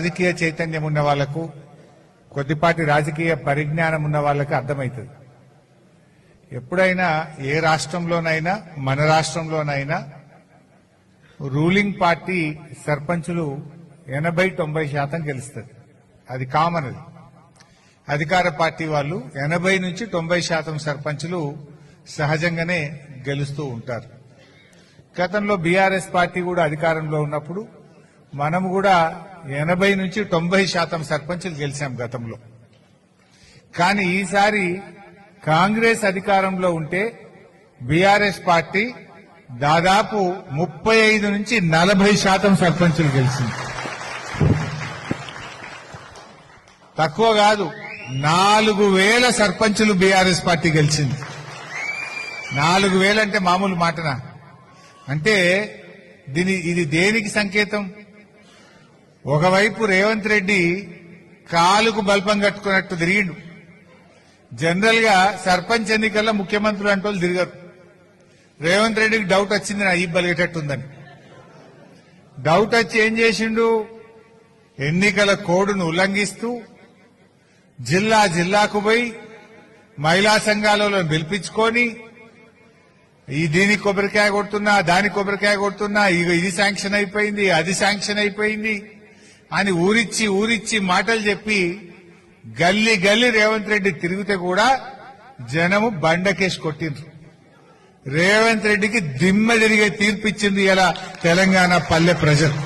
రాజకీయ చైతన్యం ఉన్న వాళ్లకు, కొద్దిపాటి రాజకీయ పరిజ్ఞానం ఉన్న వాళ్ళకి అర్థమవుతుంది. ఎప్పుడైనా ఏ రాష్ట్రంలోనైనా మన రాష్ట్రంలోనైనా రూలింగ్ పార్టీ సర్పంచులు 80-90% గెలుస్తుంది. అది కామన్. అది అధికార పార్టీ వాళ్ళు 80 నుంచి 90% సర్పంచులు సహజంగానే గెలుస్తూ ఉంటారు. గతంలో బీఆర్ఎస్ పార్టీ కూడా అధికారంలో ఉన్నప్పుడు మనం కూడా 80 నుంచి 90% సర్పంచులు గెలిచాం గతంలో. కానీ ఈసారి కాంగ్రెస్ అధికారంలో ఉంటే బీఆర్ఎస్ పార్టీ దాదాపు 35 నుంచి 40% సర్పంచులు గెలిచింది. తక్కువ కాదు, 4000 సర్పంచులు బీఆర్ఎస్ పార్టీ గెలిచింది. 4000 అంటే మామూలు మాటనా? అంటే ఇది దేనికి సంకేతం? ఒకవైపు రేవంత్ రెడ్డి కాలుకు బల్పం కట్టుకున్నట్టు తిరిగిండు. జనరల్ గా సర్పంచ్ ఎన్నికల్లో ముఖ్యమంత్రులు అంటే వాళ్ళు తిరగరు. రేవంత్ రెడ్డికి డౌట్ వచ్చింది, నా ఈ బలిగేటట్టుందని. డౌట్ వచ్చి ఏం చేసిండు? ఎన్నికల కోడ్ను ఉల్లంఘిస్తూ జిల్లాకు పోయి మహిళా సంఘాలలో పిలిపించుకొని దీనికి కొబ్బరికాయ కొడుతున్నా, దానికి కొబ్బరికాయ కొడుతున్నా, ఇది శాంక్షన్ అయిపోయింది, అది శాంక్షన్ అయిపోయింది అని ఊరిచ్చి మాటలు చెప్పి గల్లీ రేవంత్ రెడ్డి తిరిగితే కూడా జనము బండకేసి కొట్టిండ్రు. రేవంత్ రెడ్డికి దిమ్మ తిరిగే తీర్పిచ్చింది ఇలా తెలంగాణ పల్లె ప్రజలు.